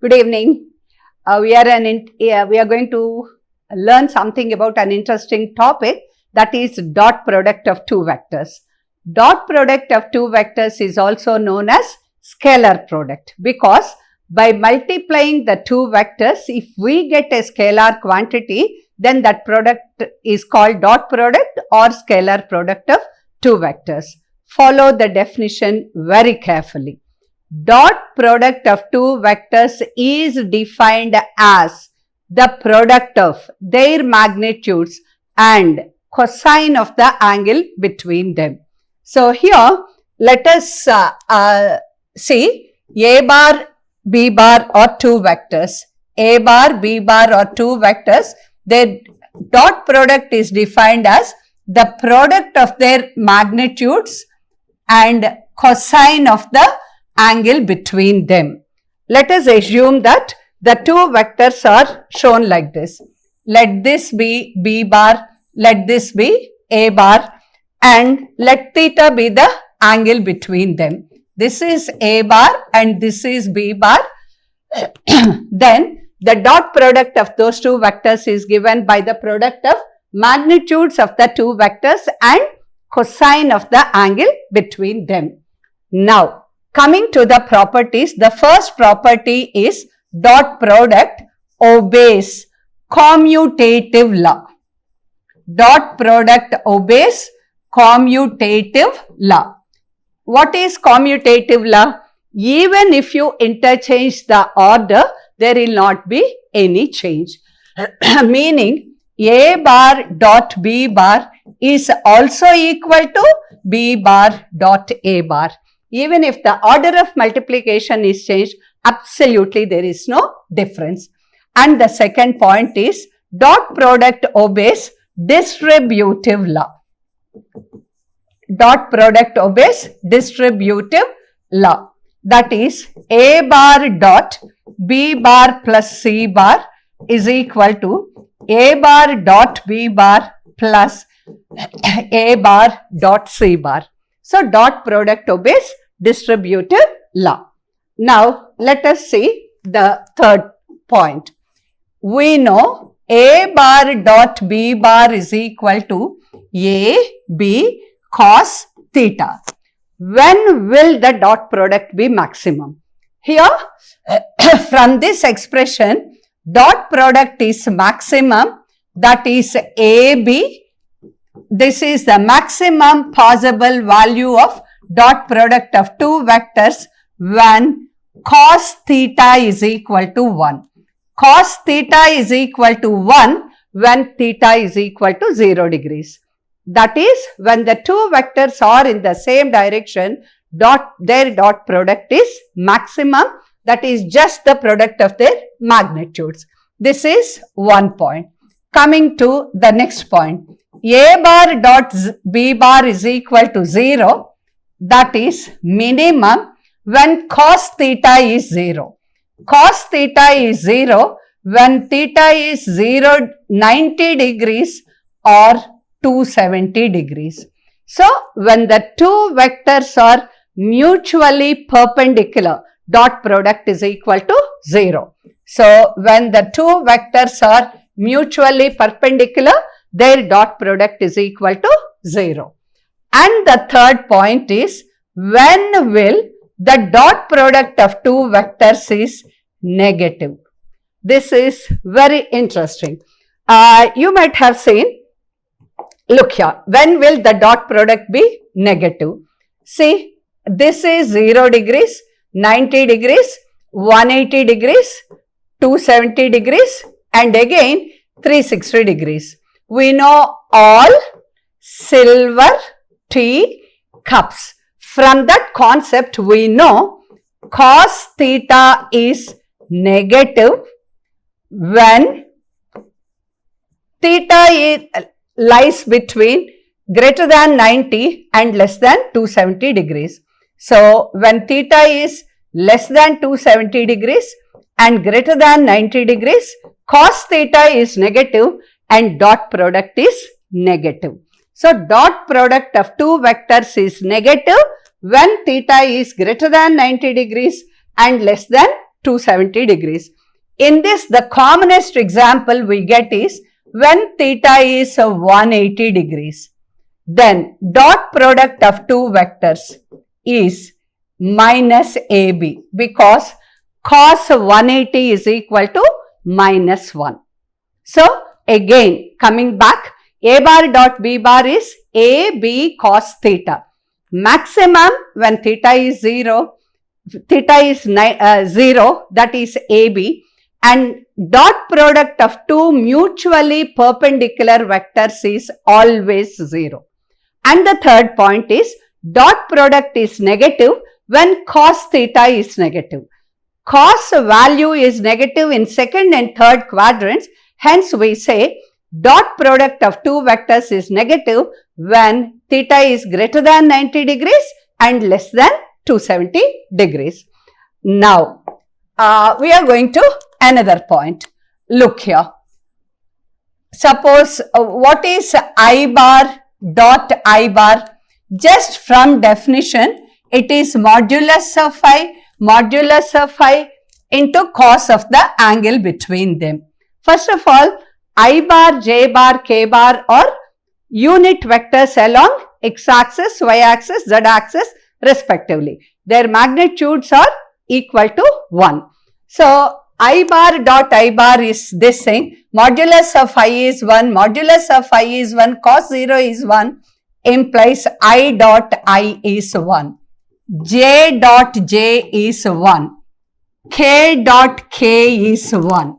Good evening. We are going to learn something about an interesting topic, that is dot product of two vectors. Dot product of two vectors is also known as scalar product, because by multiplying the two vectors, if we get a scalar quantity, then that product is called dot product or scalar product of two vectors. Follow the definition very carefully. Dot product of two vectors is defined as the product of their magnitudes and cosine of the angle between them. So here let us see A bar, B bar are two vectors. A bar, B bar are two vectors. Their dot product is defined as the product of their magnitudes and cosine of the angle between them. Let us assume that the two vectors are shown like this. Let this be B bar, let this be A bar, and let theta be the angle between them. This is A bar and this is B bar. Then the dot product of those two vectors is given by the product of magnitudes of the two vectors and cosine of the angle between them. Now, coming to the properties, the first property is dot product obeys commutative law. Dot product obeys commutative law. What is commutative law? Even if you interchange the order, there will not be any change. Meaning, A bar dot B bar is also equal to B bar dot A bar. Even if the order of multiplication is changed, absolutely there is no difference. And the second point is dot product obeys distributive law. Dot product obeys distributive law. That is, A bar dot B bar plus C bar is equal to A bar dot B bar plus A bar dot C bar. So, dot product obeys distributive law. Now, let us see the third point. We know A bar dot B bar is equal to A, B cos theta. When will the dot product be maximum? Here, from this expression, dot product is maximum, that is AB. This is the maximum possible value of dot product of two vectors when cos theta is equal to 1. Cos theta is equal to 1 when theta is equal to 0 degrees. That is, when the two vectors are in the same direction, their dot product is maximum, that is just the product of their magnitudes. This is one point. Coming to the next point, A bar dot B bar is equal to 0, that is minimum when cos theta is 0. Cos theta is 0 when theta is 90 degrees or 270 degrees. So, when the two vectors are mutually perpendicular, dot product is equal to 0. So, when the two vectors are mutually perpendicular, their dot product is equal to 0. And the third point is, when will the dot product of two vectors is negative? This is very interesting. You might have seen, look here, when will the dot product be negative? See, this is 0 degrees, 90 degrees, 180 degrees, 270 degrees, and again 360 degrees. We know all silver tea cups. From that concept, we know cos theta is negative when theta lies between greater than 90 and less than 270 degrees. So, when theta is less than 270 degrees and greater than 90 degrees, cos theta is negative and dot product is negative. So, dot product of two vectors is negative when theta is greater than 90 degrees and less than 270 degrees. In this, the commonest example we get is when theta is 180 degrees. Then dot product of two vectors is minus AB because cos 180 is equal to minus 1. So again, coming back, A bar dot B bar is AB cos theta. Maximum when theta is 0, that is AB, and dot product of two mutually perpendicular vectors is always 0. And the third point is dot product is negative when cos theta is negative. Cos value is negative in second and third quadrants. Hence, we say dot product of two vectors is negative when theta is greater than 90 degrees and less than 270 degrees. Now, we are going to another point. Look here. Suppose what is I bar dot I bar? Just from definition, it is modulus of phi into cos of the angle between them. First of all, I bar, J bar, K bar are unit vectors along x-axis, y-axis, z-axis respectively. Their magnitudes are equal to 1. So, I bar dot I bar is this thing. Modulus of phi is 1, modulus of phi is 1, cos 0 is 1, implies I dot I is 1. J dot J is 1. K dot K is 1.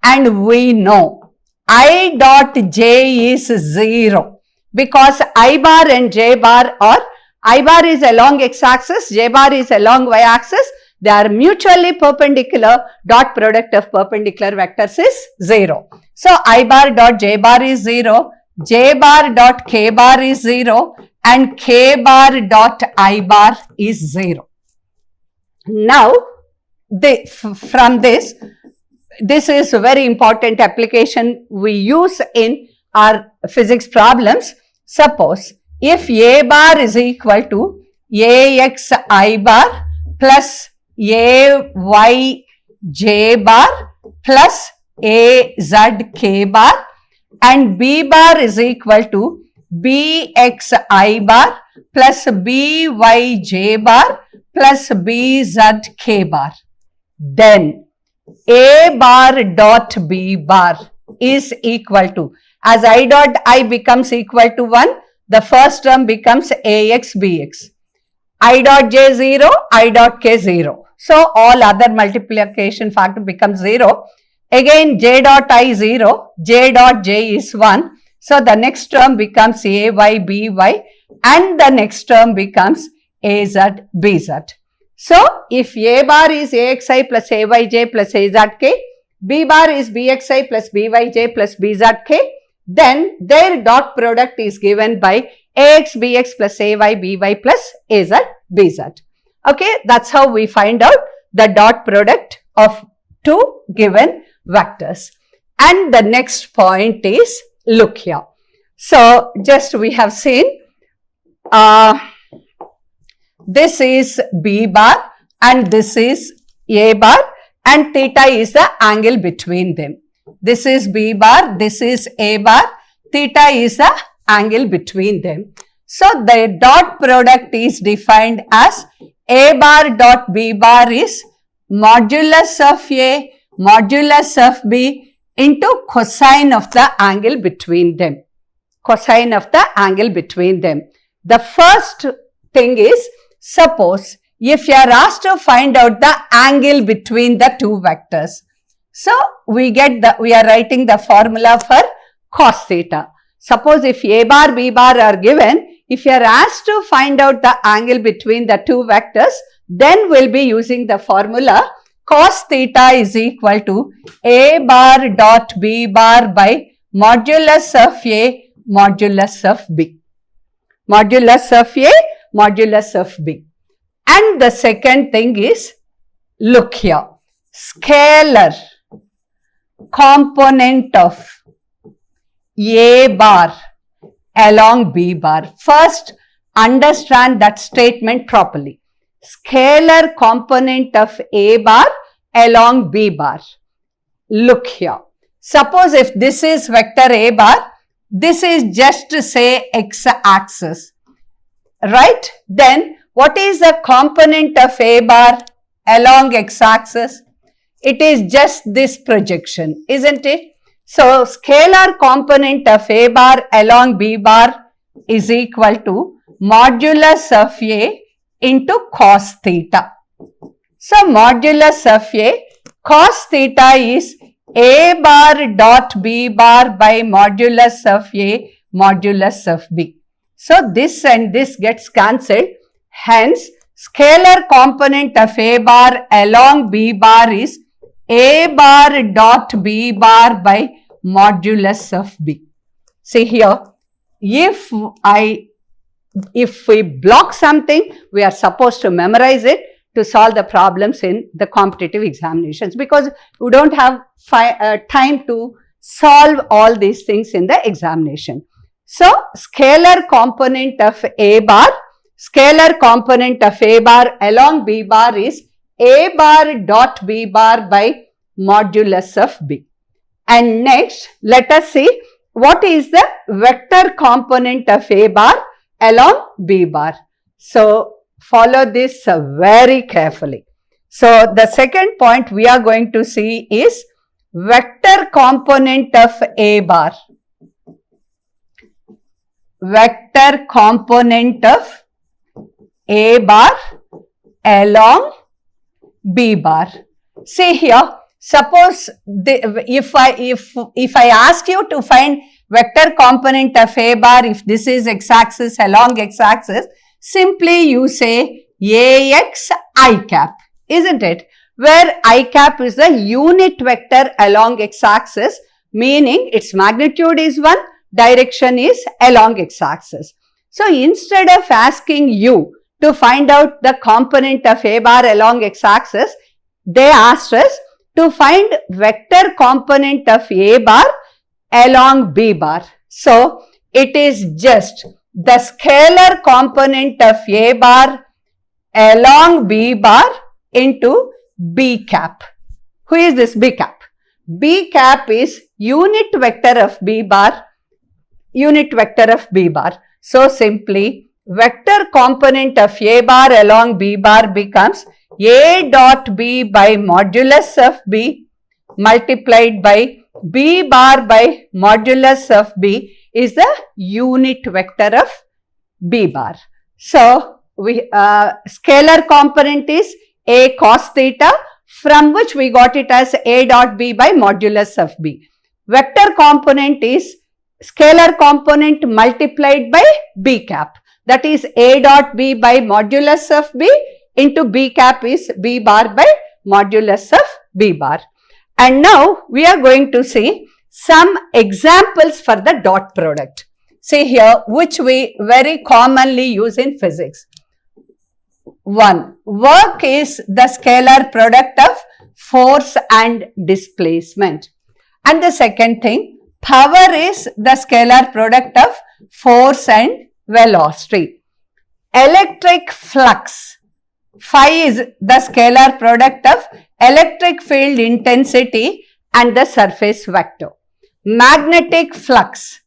And we know I dot J is 0 because I bar and J bar are, I bar is along x-axis, J bar is along y-axis. They are mutually perpendicular. Dot product of perpendicular vectors is 0. So, I bar dot J bar is 0, J bar dot K bar is 0 and K bar dot I bar is 0. Now, from this is a very important application we use in our physics problems. Suppose if A bar is equal to AX I bar plus AY J bar plus AZ K bar and B bar is equal to BX I bar plus BY J bar plus BZ K bar. Then A bar dot B bar is equal to, as I dot I becomes equal to 1, the first term becomes AX BX. I dot J 0, I dot K 0. So, all other multiplication factor becomes 0. Again, J dot I 0, J dot J is 1. So, the next term becomes AY BY and the next term becomes AZ BZ. So, if A bar is AXI plus AYJ plus AZK, B bar is BXI plus BYJ plus BZK, then their dot product is given by AX BX plus AY BY plus AZ BZ. Okay, that's how we find out the dot product of two given vectors. And the next point is, look here. So, just we have seen this is B bar and this is A bar and theta is the angle between them. This is B bar, this is A bar, theta is the angle between them. So, the dot product is defined as A bar dot B bar is modulus of A, modulus of B into cosine of the angle between them. Cosine of the angle between them. The first thing is, suppose if you are asked to find out the angle between the two vectors. So, we are writing the formula for cos theta. Suppose if A bar, B bar are given, if you are asked to find out the angle between the two vectors, then we will be using the formula cos theta is equal to A bar dot B bar by modulus of A, modulus of B. Modulus of A, modulus of B. And the second thing is, look here, scalar component of A bar along B bar. First, understand that statement properly. Scalar component of A bar along B bar. Look here. Suppose if this is vector A bar, this is just say x-axis, right? Then what is the component of A bar along x-axis? It is just this projection, isn't it? So, scalar component of A bar along B bar is equal to modulus of A into cos theta. So, modulus of A, cos theta is A bar dot B bar by modulus of A modulus of B. So, this and this gets cancelled. Hence, scalar component of A bar along B bar is A bar dot B bar by modulus of B. See here, if we block something, we are supposed to memorize it to solve the problems in the competitive examinations, because we don't have time to solve all these things in the examination. So, scalar component of A bar along B bar is A bar dot B bar by modulus of B. And next, let us see what is the vector component of A bar along B bar. So, follow this very carefully. So, the second point we are going to see is vector component of A bar. Vector component of A bar along B bar. See here, suppose if I ask you to find vector component of A bar, if this is x-axis along x-axis, simply you say Ax I cap, isn't it? Where I cap is the unit vector along x-axis, meaning its magnitude is 1, direction is along x-axis. So, instead of asking you to find out the component of A bar along x-axis, they asked us to find vector component of A bar along B bar. So, it is just the scalar component of A bar along B bar into B cap. Who is this B cap? B cap is unit vector of B bar, So, simply vector component of A bar along B bar becomes A dot B by modulus of B multiplied by B bar by modulus of B is the unit vector of B bar. So, scalar component is A cos theta, from which we got it as A dot B by modulus of B. Vector component is scalar component multiplied by B cap, that is A dot B by modulus of B into B cap is B bar by modulus of B bar. And now we are going to see some examples for the dot product. See here, which we very commonly use in physics. 1. Work is the scalar product of force and displacement. And the second thing, power is the scalar product of force and velocity. Electric flux, phi is the scalar product of electric field intensity and the surface vector. Magnetic flux,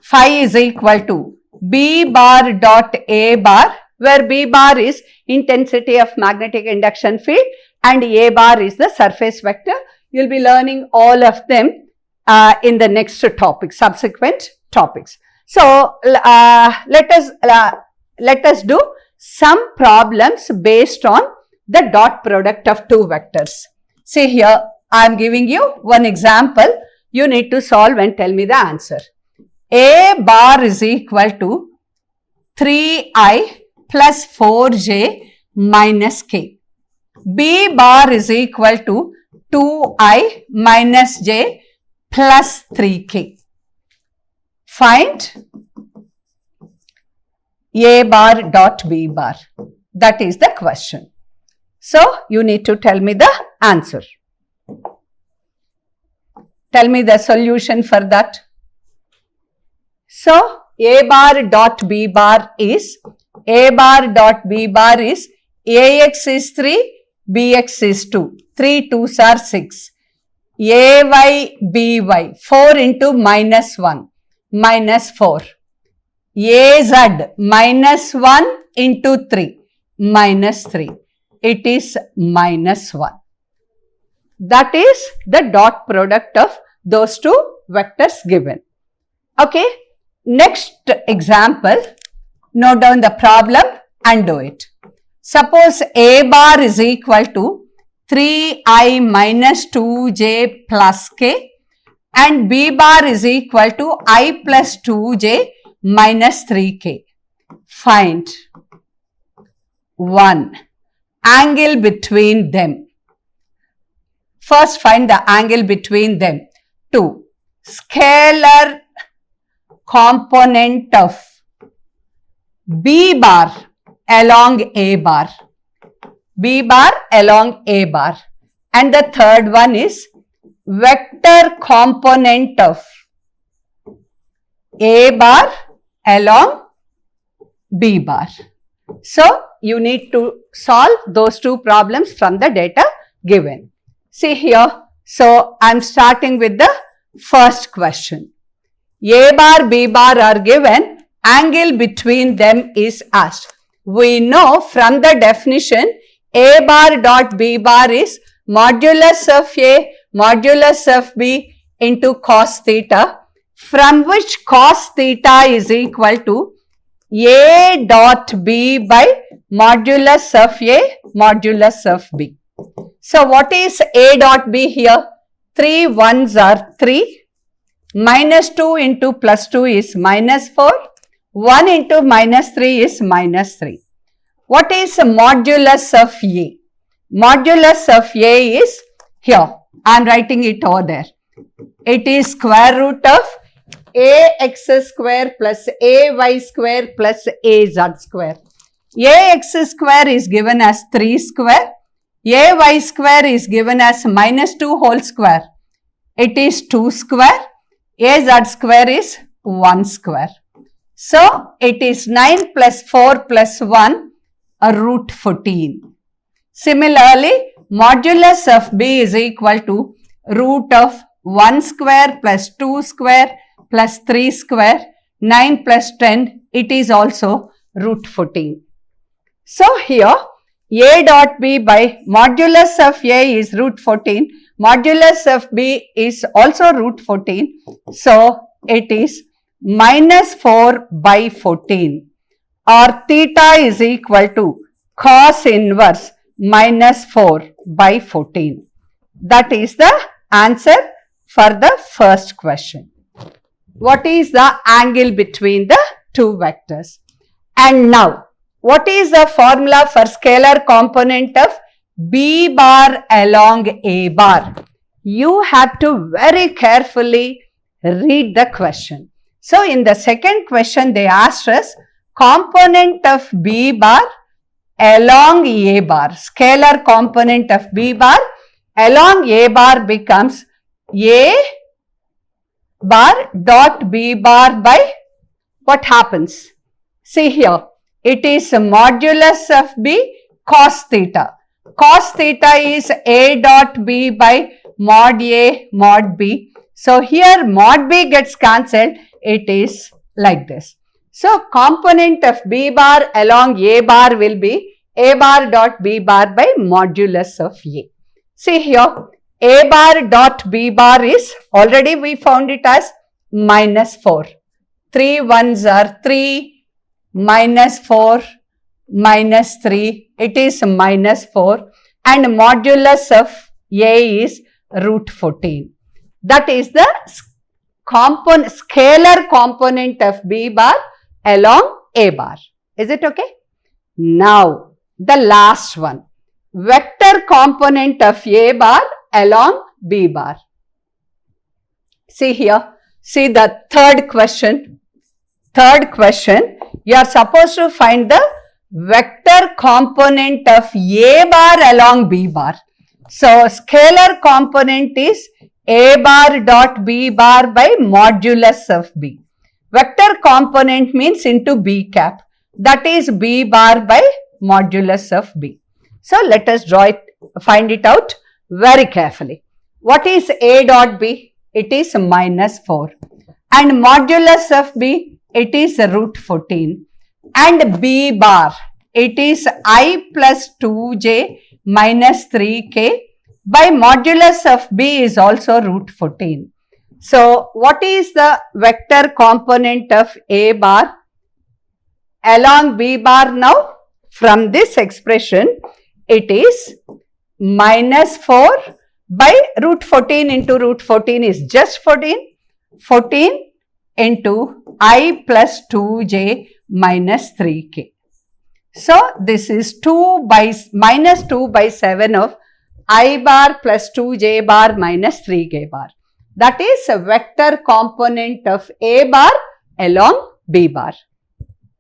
phi is equal to B bar dot A bar, where B bar is intensity of magnetic induction field and A bar is the surface vector. You will be learning all of them in the next topic, subsequent topics. So, let us do some problems based on the dot product of two vectors. See here, I am giving you one example. You need to solve and tell me the answer. A bar is equal to 3i plus 4j minus k. B bar is equal to 2i minus j plus 3k. Find A bar dot B bar. That is the question. So, you need to tell me the answer. Tell me the solution for that. So, A bar dot B bar is, Ax is 3, bx is 2. 3 2s are 6. Ay, by 4 into minus 1, minus 4. Az minus 1 into 3, minus 3. It is minus 1. That is the dot product of those two vectors given. Okay. Next example, note down the problem and do it. Suppose A bar is equal to 3i minus 2j plus k and B bar is equal to I plus 2j minus 3k. Find 1. Angle between them. First find the angle between them. 2. Scalar component of B bar along A bar. B bar along A bar. And the third one is vector component of A bar along B bar. So, you need to solve those two problems from the data given. See here, so I am starting with the first question. A bar, B bar are given, angle between them is asked. We know from the definition, A bar dot B bar is modulus of A modulus of B into cos theta, from which cos theta is equal to A dot B by modulus of A modulus of B. So, what is A dot B here? 3 1s are 3, minus 2 into plus 2 is minus 4, 1 into minus 3 is minus 3. What is modulus of A? Modulus of A is here. I am writing it over there. It is square root of ax square plus ay square plus az square. Ax square is given as 3 square. Ay square is given as minus 2 whole square. It is 2 square. Az square is 1 square. So, it is 9 plus 4 plus 1 root 14. Similarly, modulus of B is equal to root of 1 square plus 2 square plus 3 square, 9 plus 10, it is also root 14. So, here A dot B by modulus of A is root 14, modulus of B is also root 14. So, it is minus 4 by 14 or theta is equal to cos inverse minus 4 by 14. That is the answer for the first question. What is the angle between the two vectors? And now, what is the formula for scalar component of B bar along A bar? You have to very carefully read the question. So, in the second question, they asked us component of B bar along A bar. Scalar component of B bar along A bar becomes A bar dot B bar by what happens? See here, it is modulus of B cos theta. Cos theta is A dot B by mod A mod B. So, here mod B gets cancelled, it is like this. So, component of B bar along A bar will be A bar dot B bar by modulus of A. See here, A bar dot B bar is, already we found it as minus 4. 3 1s are 3, minus 4, minus 3, it is minus 4 and modulus of A is root 14. That is the scalar component of B bar along A bar. Is it okay? Now, the last one, vector component of A bar along B bar. See here, see the third question. Third question, you are supposed to find the vector component of A bar along B bar. So, scalar component is A bar dot B bar by modulus of B. Vector component means into B cap, that is B bar by modulus of B. So, let us draw it find it out very carefully. What is A dot B? It is minus 4. And modulus of B, it is root 14. And B bar, it is I plus 2j minus 3k by modulus of B is also root 14. So, what is the vector component of A bar along B bar now? From this expression, it is minus 4 by root 14 into root 14 is just 14. 14 into I plus 2j minus 3k. So, this is minus 2 by 7 of I bar plus 2j bar minus 3k bar. That is a vector component of A bar along B bar.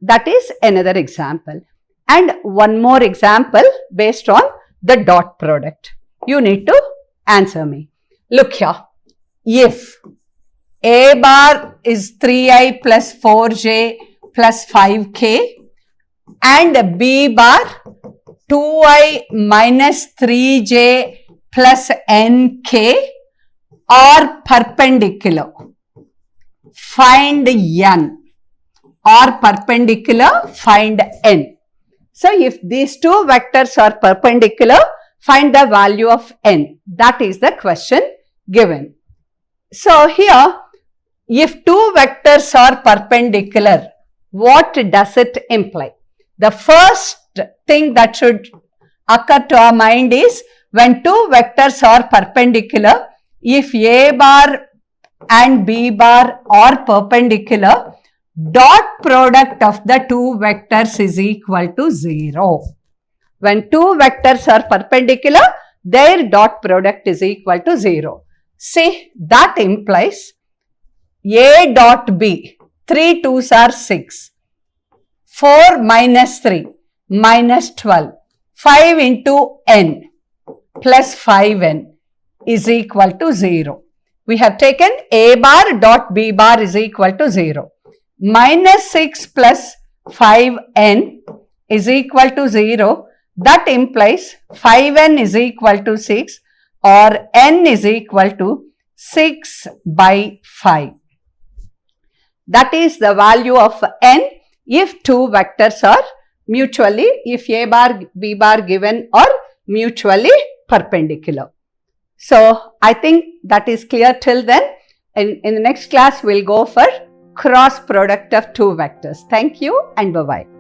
That is another example. And one more example based on the dot product. You need to answer me. Look here. If A bar is 3i plus 4j plus 5k and B bar 2i minus 3j plus nk are perpendicular, find n. Or perpendicular, find n. So, if these two vectors are perpendicular, find the value of n. That is the question given. So, here if two vectors are perpendicular, what does it imply? The first thing that should occur to our mind is when two vectors are perpendicular, if A bar and B bar are perpendicular, dot product of the two vectors is equal to 0. When two vectors are perpendicular, their dot product is equal to 0. See, that implies A dot B, 3 2s are 6, 4 minus 3 minus 12, 5 into n plus 5n is equal to 0. We have taken A bar dot B bar is equal to 0. Minus 6 plus 5n is equal to 0. That implies 5n is equal to 6 or n is equal to 6 by 5. That is the value of n if two vectors are mutually, if A bar, B bar given are mutually perpendicular. So, I think that is clear till then. In the next class, we will go for cross product of two vectors. Thank you and bye-bye.